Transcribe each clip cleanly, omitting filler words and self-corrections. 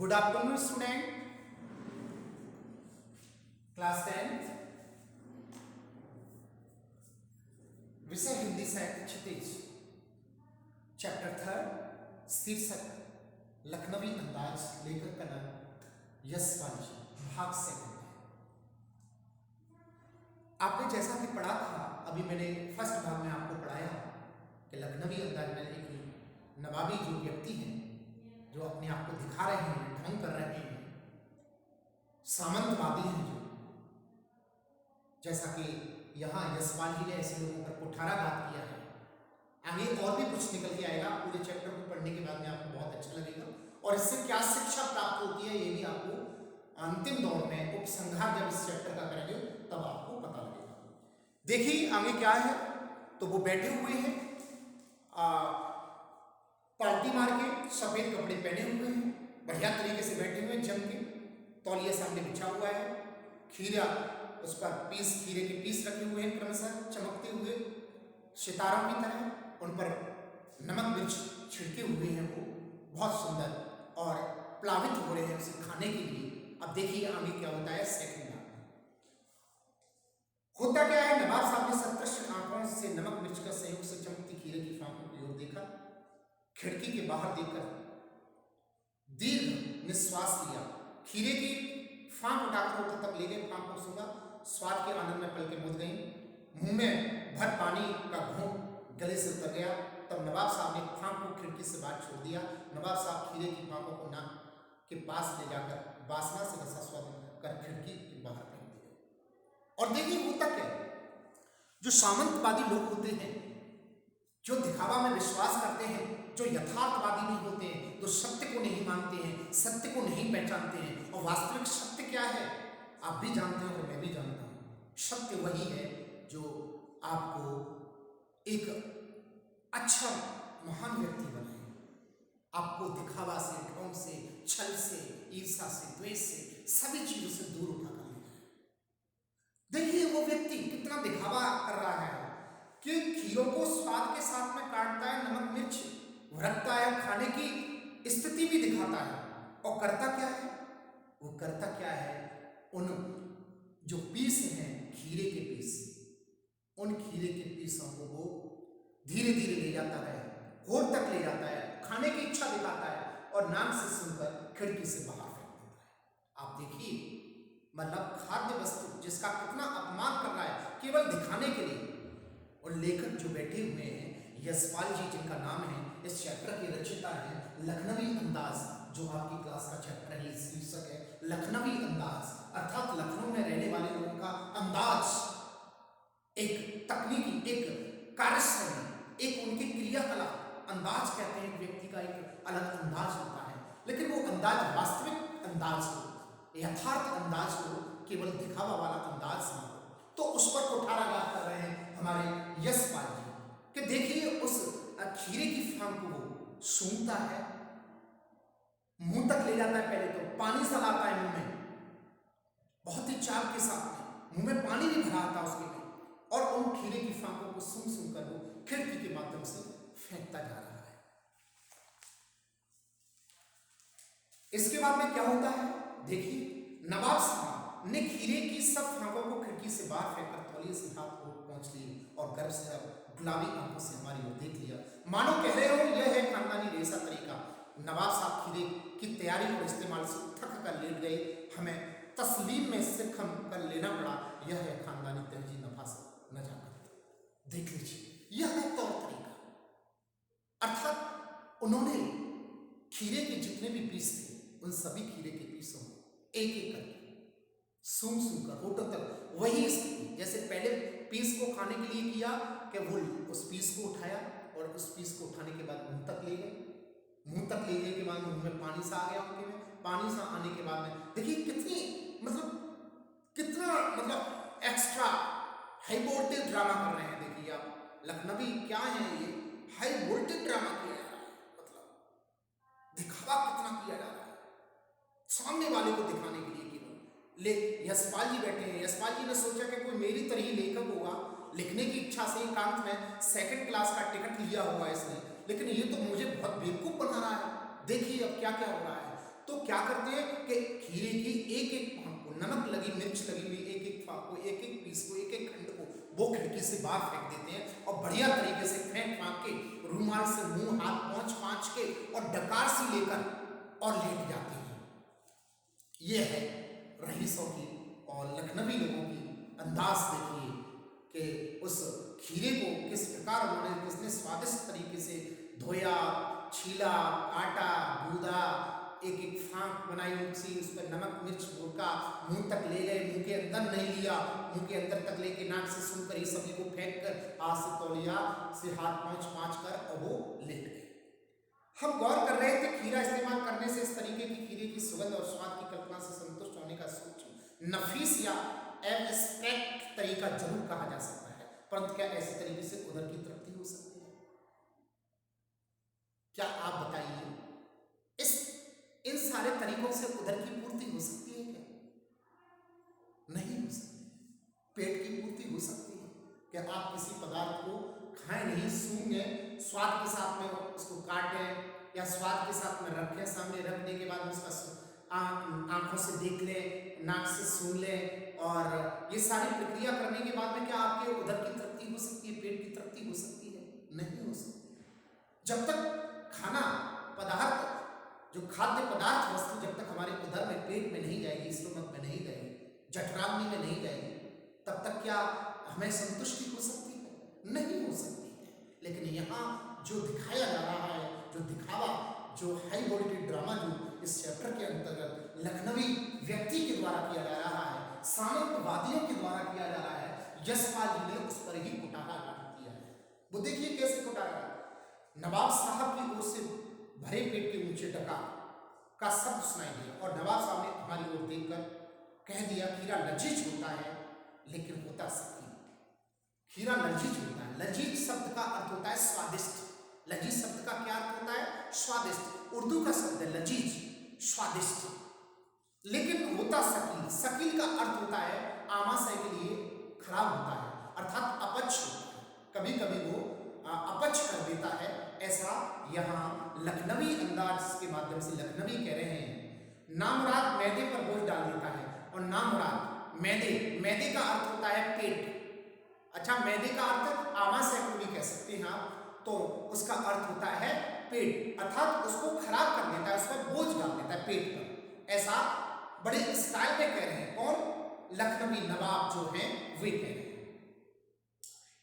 Good afternoon student, class 10 विषय हिंदी साहित्य क्षितिज, chapter 3 शीर्षक लखनवी अंदाज, लेखक का नाम यशपाल जी, भाग 2। आपने जैसा कि पढ़ा था, अभी मैंने फर्स्ट भाग में आपको पढ़ाया कि लखनवी अंदाज में एक नवाबी जो व्यक्ति हैं, जो अपने आप को दिखा रहे हैं, ढंग कर रहे हैं, सामंतवादी हैं, जो जैसा कि यहाँ यशपाल जी ने ऐसे लोगों पर कुठाराघात किया है। आगे और भी कुछ निकल के आएगा, पूरे चैप्टर को पढ़ने के बाद में आपको बहुत अच्छा लगेगा और इससे क्या शिक्षा प्राप्त होती है ये भी आपको अंतिम दौर में उपसंहार जब इस चैप्टर का करेंगे तब आपको पता लगेगा। देखिए आगे क्या है, तो वो बैठे हुए हैं, पाल्टी मार के, सफेद कपड़े पहने हुए हैं, बढ़िया तरीके से बैठे हुए हैं, जम के तौलिया सामने बिछा हुआ है, खीरा उस पर खीरे के पीस रखे हुए हैं, क्रमशः चमकते हुए सितारों की तरह, उन पर नमक मिर्च छिड़के हुए हैं, वो बहुत सुंदर और प्लावित हो रहे हैं उसे खाने के लिए। अब देखिए आगे क्या होता है सेकंड भाग में। होता क्या है, नवाब साहब ने सतृष्ण आंखों से नमक मिर्च का सहयोग से चमकती खीरे की फांकों की ओर देखा, खिड़की के बाहर देखकर दीर्घ निश्वास लिया, खीरे की फांक उठाकर उठा तक ले गए, फांक को सूंघा, स्वाद के आनंद में पलकें मुझ गईं, मुंह में भर पानी का घूंट गले से उतर गया। तब नवाब साहब ने फांक को खिड़की से बाहर छोड़ दिया। नवाब साहब खीरे की फांकों को नाक के पास ले जाकर वासना से रसा स्वाद कर खिड़की के बाहर फेंक दिया। और देखिए होता क्या, जो सामंतवादी लोग होते हैं, जो दिखावा में विश्वास करते हैं, जो यथार्थवादी नहीं होते हैं, जो सत्य को नहीं मानते हैं, सत्य को नहीं पहचानते हैं, और वास्तविक सत्य क्या है आप भी जानते हो और मैं भी जानता हूं। सत्य वही है जो आपको एक अच्छा महान व्यक्ति बनाए, आपको दिखावा से, ढोंग से, छल से, ईर्ष्या से, द्वेष से, सभी चीजों से दूर उठा कर ले जाए। देखिए वो व्यक्ति कितना दिखावा कर रहा है कि खीरों को स्वाद के साथ में काटता है, नमक मिर्च रखता है, खाने की स्थिति भी दिखाता है, और करता क्या है, वो करता क्या है, उन जो पीस हैं खीरे के पीस, उन खीरे के पीसों को वो धीरे धीरे ले जाता है, होठ तक ले जाता है, खाने की इच्छा दिखाता है और नाम से सुनकर खिड़की से बाहर फेंक देता है। आप देखिए मतलब खाद्य वस्तु जिसका कितना अपमान कर रहा है केवल दिखाने के लिए। और लेखक जो बैठे हुए हैं यशपाल जी, जिनका नाम है, इस चैप्टर के रचयिता हैं लखनवी अंदाज, जो आपकी क्लास का चैप्टर है, शीर्षक है लखनवी अंदाज, अर्थात लखनऊ में रहने वाले लोगों का अंदाज, एक तकनीकी, एक कार्यशैली, एक उनकी क्रियाकलाप। अंदाज कहते हैं एक व्यक्ति का एक अलग अंदाज होता है, लेकिन वो अंदाज वास्तविक अंदाज हो, यथार्थ अंदाज हो, केवल दिखावा वाला अंदाज ना हो। तो उस पर कुठाराघात कर रहे हैं हमारे यशपाल जी कि देखिए उस खीरे की फांक को वो सूंघता है, मुंह तक ले जाता है, पहले तो पानी सा लाता है मुंह में, बहुत ही चाव के साथ मुंह में पानी भी भरा आता उसके में, और उन खीरे की फांकों को सूंघ सूंघ कर वो खिड़की के माध्यम से फेंकता जा रहा है। इसके बाद में क्या होता है, देखिए नवाब साहब ने खीरे की सब फांकों को खिड़की से बाहर फेंककर तौलिए से हाथ को पहुंच लिए और गर्व से गुलाबी आंखों से हमारी ओर देख लिया, मानो कह रहे हो यह है खानदानी रेशा तरीका। नवाब साहब खीरे की तैयारी और इस्तेमाल से थक कर लेट गए, हमें तस्लीम में सिर खम कर लेना पड़ा, यह है खानदानी तहजीब नफासत नजाकत। देख लीजिए यह है तौर तरीका। अर्थात उन्होंने खीरे के जितने भी पीस थे उन सभी खीरे के पीसों को एक एक करके सूंघ सूंघ कर होठों तक, वही स्थिति जैसे पहले पीस को खाने के लिए किया कि वो उस पीस को उठाया और उस पीस को उठाने के बाद मुंह तक ले गए, मुंह तक ले गए के बाद मुंह में पानी सा आ गया, उनके में पानी सा आने के बाद में देखिए कितना एक्स्ट्रा हाई वोल्टेज ड्रामा कर रहे हैं। देखिए आप लखनवी क्या है, ये हाई वोल्टेज ड्रामा किया जा रहा है, मतलब दिखावा कितना किया जा रहा है सामने वाले को दिखाने के लिए। ले यशपाल जी बैठे हैं, यशपाल जी ने सोचा कि कोई मेरी तरह ही लेखक होगा, लिखने की इच्छा से एकांत में सेकंड क्लास का टिकट लिया हुआ है इसने, लेकिन ये तो मुझे बहुत बेवकूफ बना रहा है। देखिए अब क्या क्या हो रहा है। तो क्या करते हैं कि खीरे की एक एक फांक को, नमक लगी मिर्च लगी हुई एक एक फांक को, एक एक पीस को, एक एक खंड को वो खिड़की से बाहर फेंक देते हैं और बढ़िया तरीके से फेंक फांक के रूमाल से मुंह हाथ पोंछ के और डकार सी लेकर और लेट जाते हैं। ये है रईसों की और लखनवी लोगों की अंदाज। देखिए कि उस खीरे को किस प्रकार उन्होंने, किसने स्वादिष्ट तरीके से धोया, छीला, काटा, गूदा, एक एक फांक बनाई उनसी, उस पर नमक मिर्च घोरका, मुंह तक ले गए, मुंह के अंदर नहीं लिया, मुंह के अंदर तक लेके नाक से सुनकर ये सभी को फेंक कर हाथ से तौलिया से हाथ पोंछ कर और वो लेट गए। हम गौर कर रहे थे खीरा इस्तेमाल करने से इस तरीके की खीरे की सुगंध और स्वाद की कल्पना से संतुष्ट होने का सूक्ष्म, नफीस या एब्स्ट्रैक्ट तरीका जरूर कहा जा सकता है, परंतु क्या ऐसे तरीके से उदर की तृप्ति हो सकती है? क्या आप बताइए, इन सारे तरीकों से उदर की पूर्ति हो सकती है क्या? नहीं हो सकती। पेट की पूर्ति हो सकती है क्या? आप किसी पदार्थ को खाएं नहीं, सूंघे, स्वाद के साथ में उसको काटें या स्वाद के साथ में रखें, सामने रखने के बाद उसका आंखों से देख लें, नाक से सूंघ लें, और ये सारी प्रक्रिया करने के बाद में क्या आपके उदर की तृप्ति हो सकती है, पेट की तृप्ति हो सकती है? नहीं हो सकती। जब तक खाना पदार्थ, जो खाद्य पदार्थ वस्तु जब तक हमारे उदर में, पेट में नहीं जाएगी, स्टोमक में नहीं जाएगी, जठराग्नि में नहीं जाएगी, तब तक क्या हमें संतुष्टि हो सकती है? नहीं हो सकती है। लेकिन यहाँ जो दिखाया जा रहा है, जो दिखावा, जो हाई वोल्टेज ड्रामा जो इस चैप्टर के अंतर्गत लखनवी व्यक्ति के द्वारा किया जा रहा है, सामंतवादियों के द्वारा किया जा रहा है, यशपाल जी ने उस पर ही कुटारा किया है। वो देखिए कैसे कुटारा, नवाब साहब की ओर से भरे पेट के ऊंचे डकार का शब्द सुनाई दिया और नवाब साहब ने हमारी ओर देखकर कह दिया, खीरा लजीज होता है लेकिन होता सकीन। खीरा लजीज होता है। लजीज शब्द का अर्थ होता है स्वादिष्ट। लजीज शब्द का क्या अर्थ होता है? स्वादिष्ट। उर्दू का शब्द है लजीज, स्वादिष्ट, लेकिन होता सकील। सकील का अर्थ होता है आमाशय के लिए खराब होता है, अर्थात अपच होता है, कभी कभी वो अपच कर देता है। ऐसा यहाँ लखनवी अंदाज के माध्यम से लखनवी कह रहे हैं। नामुराद मैदे पर बोझ डाल देता है, और नामुराद मैदे, मैदे का अर्थ होता है पेट। अच्छा, मैदे का अर्थ आमाशय को भी कह सकते हैं आप, तो उसका अर्थ होता है पेट, अर्थात उसको खराब कर देता है, उस पर बोझ डाल देता है पेट पर। ऐसा बड़े स्टाइल में कह रहे हैं। कौन? लखनवी नवाब जो हैं वे कह रहे हैं।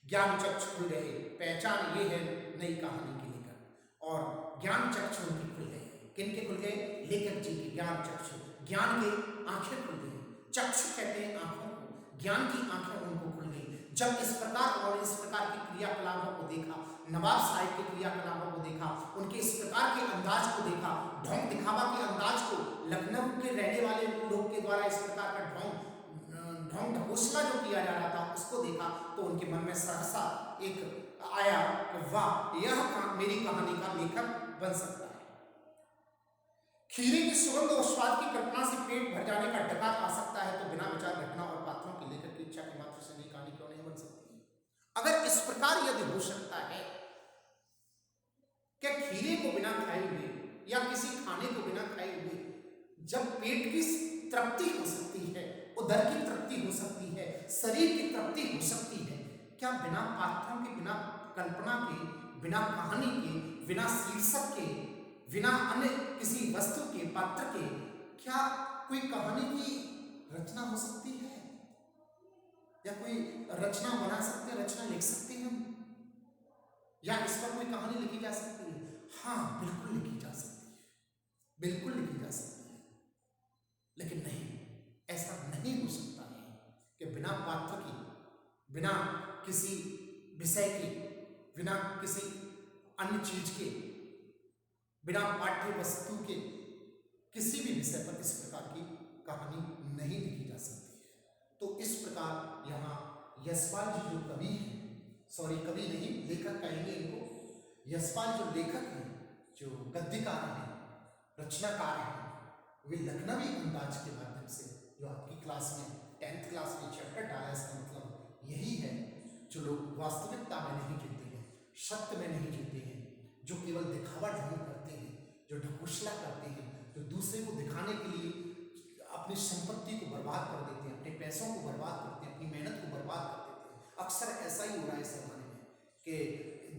ज्ञान चक्षु खुल गए, पहचान ये है नई कहानी की लेखक, और ज्ञान चक्षु उनकी खुल गए। किनके खुल गए? लेखक जी की ज्ञान चक्षु, ज्ञान के आंखें खुल गई। चक्षु कहते हैं आंखों को, ज्ञान की आंखें उनको खुल गई। जब इस प्रकार उन्होंने इस प्रकार की क्रियाकलापों को देखा, नवाब साहब के क्रियाकलापों को देखा, उनके इस प्रकार के अंदाज को देखा, ढोंग दिखावा के अंदाज को, लखनऊ के रहने वाले लोग के द्वारा इस प्रकार का ढोंग ढकोसला जो किया जा रहा था, उसको देखा, तो उनके मन में सहसा एक आया कि वाह, यह मेरी कहानी का लेखक बन सकता है। खीरे की सुगंध और स्वाद की कल्पना से पेट भर जाने का डकार आ सकता है, तो बिना विचार घटना और पात्रों के लेखक की इच्छा के मात्र से नई कहानी क्यों नहीं बन सकती है? अगर इस प्रकार यदि हो सकता है कि खीरे को बिना खाए हुए या किसी खाने को बिना खाए हुए जब पेट की तृप्ति हो सकती है, उदर की तृप्ति हो सकती है, शरीर की तृप्ति हो सकती है, क्या बिना पात्रों के, बिना कल्पना के, बिना कहानी के, बिना शीर्षक के, बिना अन्य किसी वस्तु के, पात्र के, क्या कोई कहानी की रचना हो सकती है? या कोई रचना बना सकते हैं, रचना लिख सकते हैं हम, या इस पर कोई कहानी लिखी जा सकती है? हाँ, बिल्कुल लिखी जा सकती है, बिल्कुल लिखी जा सकती है। लेकिन नहीं, ऐसा नहीं हो सकता है कि बिना पात्र की, बिना किसी विषय के, बिना किसी अन्य चीज के, बिना पाठ्य वस्तु के किसी भी विषय पर इस प्रकार की कहानी नहीं लिखी जा सकती है। तो इस प्रकार यहाँ यशपाल जी जो कवि हैं, सॉरी कवि नहीं, लेखक कहेंगे इनको, यशपाल जो लेखक हैं, जो गद्यकार हैं, रचनाकार हैं, वे लखनवी अंदाज के माध्यम से, जो आपकी क्लास में 10th क्लास में चैप्टर डाला, इसका मतलब यही है, जो लोग वास्तविकता में नहीं जीते हैं, सत्य में नहीं जीते हैं, जो केवल दिखावा ढंग करते हैं, जो ढकोसला करते हैं, जो दूसरे को दिखाने के लिए अपनी संपत्ति को बर्बाद कर देते हैं, अपने पैसों को बर्बाद करते हैं, अपनी मेहनत को बर्बाद कर देते हैं। अक्सर ऐसा ही हो रहा है इस जमाने में कि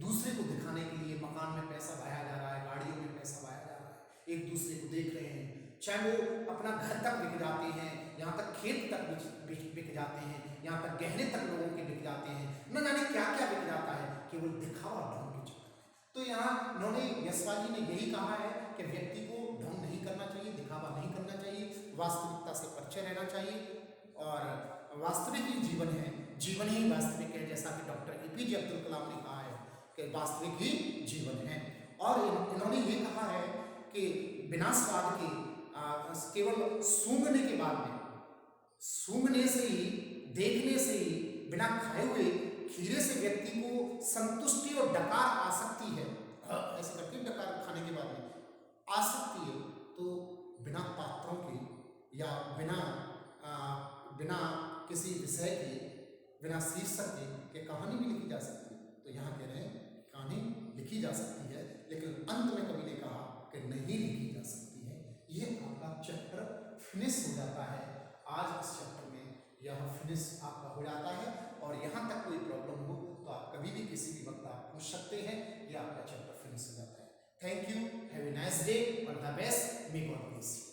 दूसरे को दिखाने के लिए मकान में पैसा बहाया जा रहा है, गाड़ियों में पैसा बहाया जा रहा है, एक दूसरे को देख रहे हैं, चाहे वो अपना घर तक बिक जाते हैं, यहाँ तक खेत तक बिक जाते हैं, यहाँ तक गहने तक लोगों के बिक जाते हैं, न जाने क्या क्या बिक जाता है, केवल दिखावा ढोंग के चक्कर में। तो यहाँ उन्होंने यशपाल जी ने यही कहा है कि व्यक्ति को ढोंग नहीं करना चाहिए, दिखावा नहीं करना चाहिए, वास्तविकता से परिचय रहना चाहिए और वास्तविक ही जीवन है, जीवन ही वास्तविक है, जैसा कि डॉक्टर एपीजे अब्दुल कलाम ने कहा है कि वास्तविक ही जीवन है। और इन्होंने ये कहा है कि बिना स्वाद के केवल सूंघने के बाद में, सूंघने से ही, देखने से ही, बिना खाए हुए खीरे से व्यक्ति को संतुष्टि और डकार आ सकती है, ऐसे करके डकार खाने के बाद में आ सकती है, तो बिना पात्रों के या बिना किसी विषय के, बिना शीर्षक के कहानी भी लिखी जा सकती है। तो यहाँ कह रहे हैं कहानी लिखी जा सकती है, लेकिन अंत में कवि ने कहा कि नहीं लिखी जा सकती है। ये आपका चैप्टर फिनिश हो जाता है। आज इस चैप्टर में यह फिनिश आपका हो जाता है, और यहाँ तक कोई प्रॉब्लम हो तो आप कभी भी किसी भी वक्त आप पूछ सकते हैं। ये आपका चैप्टर फिनिश हो जाता है। Thank you, have a nice day, all the best, may God bless you.